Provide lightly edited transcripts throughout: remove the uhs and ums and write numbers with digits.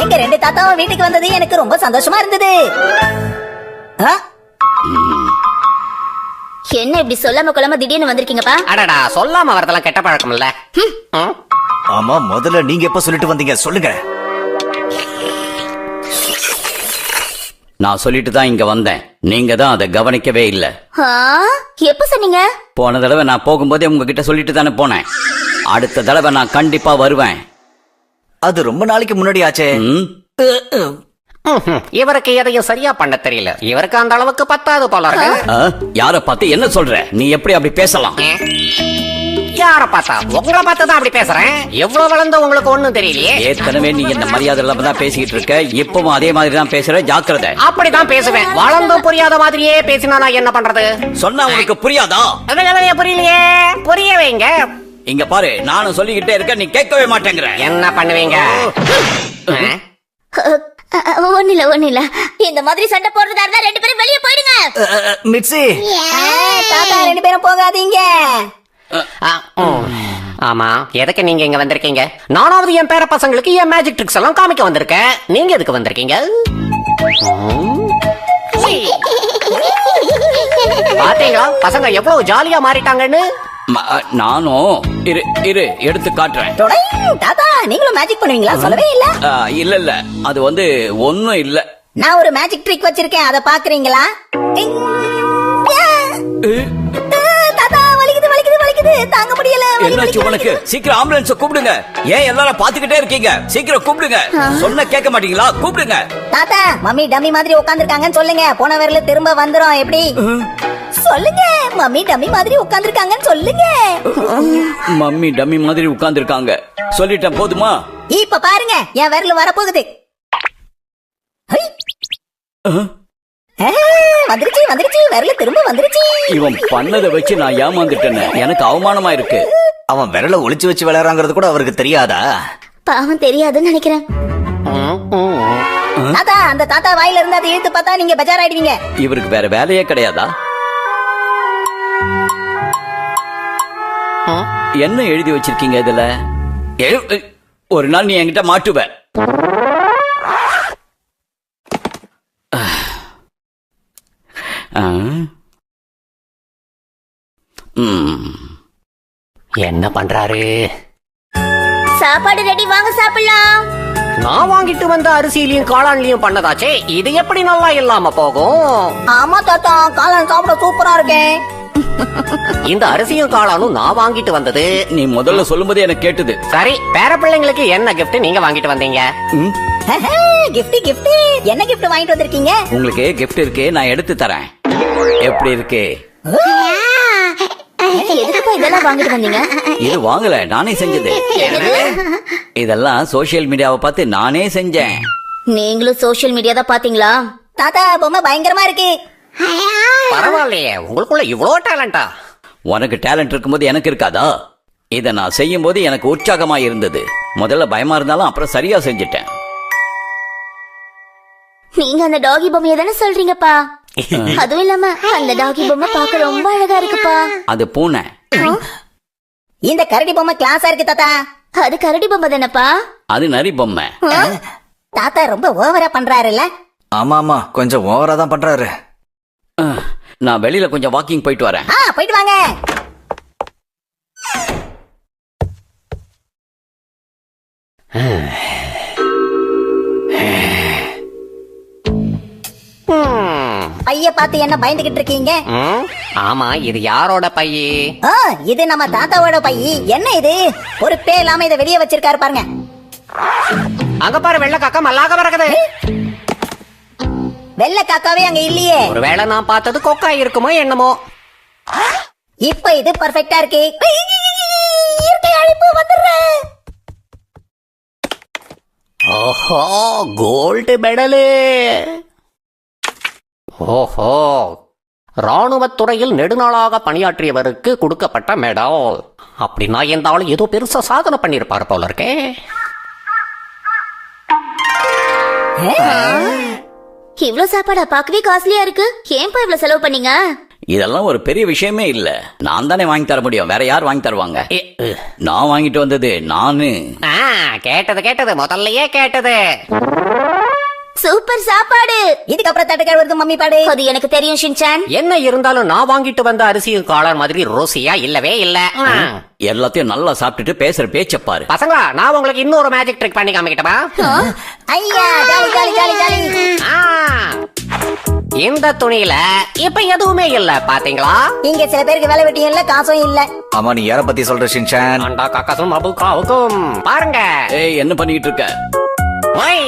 எங்க ரெண்டு தாத்தாவும் வீட்டுக்கு வந்தது எனக்கு ரொம்ப சந்தோஷமா இருந்தது. என்ன இப்படி சொல்லாம கொள்ளாம திடீர்னு வந்திருக்கீங்கப்பா? அடடா, சொல்லாம வரதெல்லாம் கெட்ட பழக்கம் இல்ல. ஆமா, முதல்ல நீங்க எப்ப சொல்லிட்டு வந்தீங்க சொல்லுங்க. நான் சொல்லிட்டு தான் இங்க வந்தேன். நீங்க தான் அதை கவனிக்கவே இல்ல. எப்ப சொன்னீங்க? போன தடவை நான் போகும்போதே உங்ககிட்ட சொல்லிட்டு தானே போனேன். அடுத்த தடவை நான் கண்டிப்பா வருவேன். அது ரொம்ப நாளைக்கு முன்னாடி ஆச்சே. இவருக்கு எதையும் சரியா பண்ண தெரியல. இவருக்கு அந்த அளவுக்கு பத்தாது போல இருக்கு. யார பார்த்து என்ன சொல்ற? நீ எப்படி அப்படி பேசலாம்? யார பார்த்தா? உங்களை பார்த்து தான் அப்படி பேசுறேன். எவ்வளவு வளர்ந்த உங்களுக்கு ஒண்ணும் தெரியலையே. ஏற்கனவே நீ என்ன மரியாதை இல்லாம தான் பேசிக்கிட்டு இருக்க. இப்பவும் அதே மாதிரி தான் பேசுற. ஜாக்கிரதை. அப்படிதான் பேசுவேன். வளர்ந்தும் புரியாத மாதிரியே பேசினா நான் என்ன பண்றது? சொன்னா உனக்கு புரியாதா? புரியலையே. புரிய வைங்க. இங்க பாரு, நானும் சொல்லிக்கிட்டே இருக்க, நீ கேட்கவே மாட்டேங்கிற. என்ன பண்ணுவீங்க? ஒண்ணு இல்ல. இந்த மாதிரி சண்டை போடுறதா இருந்தா ரெண்டு பேரும் வெளியே போயிடுங்க. மிட்சி, தாத்தா ரெண்டு பேரும் போகாதீங்க. ஆமா, எதுக்கு நீங்க இங்க வந்திருக்கீங்க? நானாவது என் பேர பசங்களுக்கு என் மேஜிக் ட்ரிக்ஸ் எல்லாம் காமிக்க வந்திருக்கேன். நீங்க எதுக்கு வந்திருக்கீங்க? பாத்தீங்களா பசங்க எவ்வளவு ஜாலியா மாறிட்டாங்கன்னு? நானும் இரு எடுத்து காட்டுறேன். தாத்தா நீங்களும் மேஜிக் பண்ணுவீங்களா? சொல்லவே இல்ல. இல்ல அது ஒண்ணும் இல்ல. நான் ஒரு மேஜிக் ட்ரிக் வச்சிருக்கேன், அத பாக்குறீங்களா? தாத்தா வலிக்குது வலிக்குது வலிக்குது, தாங்க முடியல. என்னாச்சு உனக்கு? சீக்கிரம் ஆம்புலன்ஸ் கூப்பிடுங்க. ஏன் எல்லாரும் பாத்துக்கிட்டே இருக்கீங்க? சீக்கிரம் கூப்பிடுங்க. சொன்ன கேட்க மாட்டீங்களா? கூப்பிடுங்க. தாத்தா மம்மி டம்மி மாதிரி உட்கார்ந்திருக்காங்கன்னு சொல்லுங்க. போன வரல திரும்ப வந்துரும். எப்படி சொல்லுங்க? மம்மி டம்மி மாதிரி உட்கார்ந்திருக்காங்கன்னு சொல்லுங்க. மம்மி டம்மி மாதிரி உட்கார்ந்திருக்காங்க சொல்லிட்டேன், போதுமா? இப்ப பாருங்க, என் விரல் வரப்போகுது. வந்துருச்சு வந்துருச்சு, விரல் திரும்ப வந்துருச்சு. இவன் பண்ணதை வச்சு நான் ஏமாந்துட்டேன்னு எனக்கு அவமானமா இருக்கு. அவன் விரல ஒளிச்சு வச்சு விளையாடுறாங்கிறது கூட அவருக்கு தெரியாதா? பாவம் தெரியாதுன்னு நினைக்கிறேன். தாத்தா அந்த தாத்தா வாயில இருந்து அதை இழுத்து பார்த்தா நீங்க பஜார் ஆயிடுவீங்க. இவருக்கு வேற வேலையே கிடையாதா? என்ன எழுதி வச்சிருக்கீங்க இதுல? ஒரு நாள் நீ என்கிட்ட மாட்டுவ. என்ன பண்றாரு? சாப்பாடு ரெடி, வாங்க சாப்பிடலாம். நான் வாங்கிட்டு வந்த அரிசியிலையும் காளான்லயும் பண்ணதாச்சே, இது எப்படி நல்லா இல்லாம போகும்? ஆமா தாத்தா, காளான் சாப்பிட சூப்பரா இருக்கேன். இந்த அரிசியும் காளானும் நான் வாங்கிட்டு வந்தது. நீ முதல்ல சொல்லும்போது எனக்கு கேட்டது. சரி, பேர பிள்ளைங்களுக்கு என்ன கிஃப்ட் நீங்க வாங்கிட்டு வந்தீங்க? கிஃப்ட் கிஃப்ட் என்ன கிஃப்ட் வாங்கிட்டு வந்திருக்கீங்க? உங்களுக்கு கிஃப்ட் இருக்கு, நான் எடுத்து தரேன். எப்படி இருக்கு? எதுக்குப்பா இதெல்லாம் வாங்கிட்டு வந்தீங்க? இது வாங்கல, நானே செஞ்சது. இதெல்லாம் சோசியல் மீடியாவை பார்த்து நானே செஞ்சேன். நீங்களும் சோசியல் மீடியா தான் பாத்தீங்களா? தாத்தா பொம்மை பயங்கரமா இருக்கு. பரவாயில்லையே, உங்களுக்குள்ள இவ்வளவு டேலண்டா? உனக்கு டேலண்ட் இருக்கும்போது எனக்கு இருக்காதா? இத நான் செய்யும் போது எனக்கு உற்சாகமா இருந்தது. முதல்ல பயமா இருந்தாலும் அப்புறம் சரியா செஞ்சுட்டேன். நீங்க அந்த டாகி பொம்மையை தானே சொல்றீங்கப்பா? அதுவும் இல்லாம அந்த டாகி பொம்மை பார்க்க ரொம்ப அழகா இருக்குப்பா. அது பூனை. இந்த கரடி பொம்மை கிளாஸா இருக்கு தாத்தா. அது கரடி பொம்மை தானப்பா? அது நரி பொம்மை. தாத்தா ரொம்ப ஓவரா பண்றாருல்ல? ஆமா ஆமா, கொஞ்சம் ஓவரா தான் பண்றாரு. நான் வெளியில கொஞ்சம் வாக்கிங் போயிட்டு வரேன். போயிட்டு வாங்க. பைய பார்த்து என்ன பயந்துகிட்டு இருக்கீங்க? ஆமா, இது யாரோட பைய? இது நம்ம தாத்தாவோட பைய. என்ன இது பொறுப்பே இல்லாம இதை வெளியே வச்சிருக்காரு பாருங்க. அங்க பாரு, வெள்ளை காக்கா மல்லாக பறக்குது. வெள்ளை காக்காவே அங்க இல்லையே. ஒருவேளை நான் பார்த்தது கொக்கா இருக்குமோ என்னமோ. இப்ப இது பர்ஃபெக்ட்டா இருக்கு. இயற்கை அழிப்பு வந்துடுறேன். ஓஹோ, கோல்டு மெடலு. ஓஹோ, ராணுவத்துறையில் நெடுநாளாக பணியாற்றியவருக்கு கொடுக்கப்பட்ட மெடல். அப்படின்னா எந்த ஆளு ஏதோ பெருசா சாதனை பண்ணிருப்பாரு போல இருக்கே. இவ்ளோ சாப்பாடா? பார்க்கவே காஸ்ட்லியா இருக்கு. ஏன்பா இவ்ளோ செலவு பண்ணீங்க? இதெல்லாம் ஒரு பெரிய விஷயமே இல்ல. நான் தானே வாங்கி தர முடியும், வேற யார் வாங்கி தருவாங்க? நான் வாங்கிட்டு வந்தது நானு. கேட்டது முதல்லயே கேட்டது. சூப்பர் சாப்பாடு. இதுக்கப்புறம் தட்டு கழுவுறது மம்மி பாடு. அது எனக்கு தெரியும் ஷின்சான். என்ன இருந்தாலும் நான் வாங்கிட்டு வந்த அரிசியும் காளான் மாதிரி ருசியா இல்லவே இல்ல. எல்லாத்தையும் நல்லா சாப்பிட்டுட்டு பேசுற பேச்ச பாரு. பசங்களா, நான் உங்களுக்கு இன்னொரு மேஜிக் ட்ரிக் பண்ணி காமிக்கிட்டமா? ஐயா ஜாலி ஜாலி ஜாலி ஜாலி. இந்த துணியில இப்ப எதுவுமே இல்ல, பாத்தீங்களா? இங்க சில பேருக்கு வேலை வெட்டியும் இல்ல, காசும் இல்ல. ஆமா, நீ யார பத்தி சொல்ற ஷின்சான்? அண்டா காக்காசும் அபுக்காவுக்கும் பாருங்க. ஏய், என்ன பண்ணிட்டு இருக்க? ஒய்.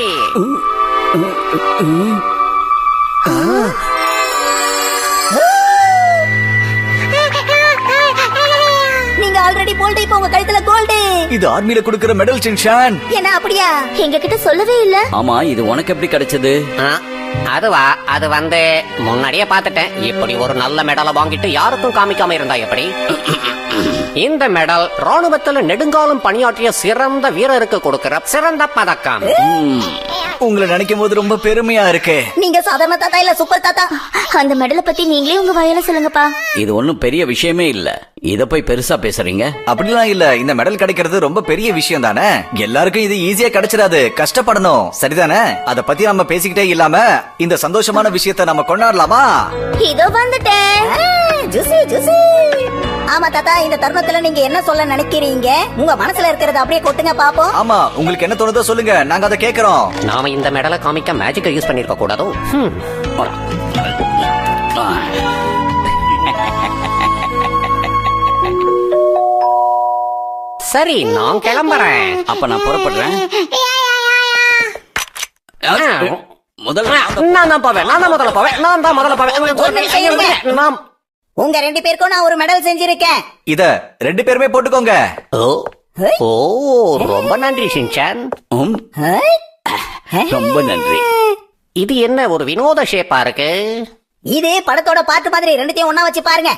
நீங்க ஆல்ரெடி போல்டு, இப்ப உங்க கழுத்துல கோல்டு. இது ஆர்மில கொடுக்கிற மெடல் ஷின்சான். என்ன அப்படியா? எங்க கிட்ட சொல்லவே இல்ல. ஆமா, இது உனக்கு எப்படி கிடைச்சது? அதுவா, அது வந்து முன்னாடியே பாத்துட்டேன். இப்படி ஒரு நல்ல மெடலை வாங்கிட்டு யாருக்கும் காமிக்காம இருந்தா எப்படி? இந்த மெடல் ராணுவத்தில் நெடுங்காலம் பணியாற்றிய சிறந்த வீரருக்கு கொடுக்கிற சிறந்த பதக்கம். உங்களை நினைக்கும் போது ரொம்ப பெருமையா இருக்கு. நீங்க சாதாரண தாத்தா இல்ல, சூப்பர் தாத்தா. அந்த மெடலை பத்தி நீங்களே உங்க வாயால சொல்லுங்கப்பா. இது ஒண்ணும் பெரிய விஷயமே இல்ல, இத போய் பெருசா பேசுறீங்க. அப்படிலாம் இல்ல, இந்த மெடல் கிடைக்கிறது ரொம்ப பெரிய விஷயம் தானே. எல்லாருக்கும் இது ஈஸியா கிடைச்சிடாது, கஷ்டப்படணும், சரிதானே? அத பத்தி நம்ம பேசிக்கிட்டே இல்லாம இந்த சந்தோஷமான விஷயத்தை நம்ம கொண்டாடலாமா? இதோ வந்துட்டேன். Juicy juicy. ஆமா தாத்தா, இந்த தருணத்துல நீங்க என்ன சொல்ல நினைக்கிறீங்க? உங்க மனசுல இருக்கிறத அப்படியே கொட்டுங்க பாப்போம். ஆமா, உங்களுக்கு என்ன தோணுதோ சொல்லுங்க, நாங்க அதை கேக்குறோம். நாம இந்த மெடலை காமிக்க மேஜிக்கை யூஸ் பண்ணிருக்க கூடாதோ? சரி, நான் கிளம்புறேன். அப்ப நான் புறப்படுறேன். முதல்ல நான் தான் போவேன், நான் தான் முதல்ல போவேன், நான் தான் முதல்ல போவேன். நான் உங்க 2 பேருக்கும் நான் ஒரு மெடல் செஞ்சிருக்கேன். இத 2 பேருமே போட்டுக்கோங்க. ஓ, ரொம்ப நன்றி ஷின்சான். ரொம்ப நன்றி. இது என்ன ஒரு வினோத ஷேப்பா இருக்கு? இது படத்தோட பாட்டு மாதிரி, ரெண்டுத்தையும் ஒண்ணா வச்சு பாருங்க.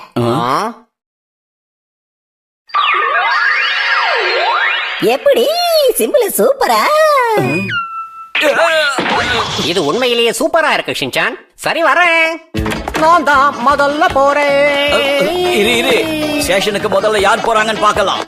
எப்படி சிம்பிள் சூப்பரா? இது உண்மையிலேயே சூப்பரா இருக்கு ஷின்சான். சரி, வரேன். நான் தான் முதல்ல போறேன். இரு ஸ்டேஷனுக்கு முதல்ல யார் போறாங்கன்னு பார்க்கலாம்.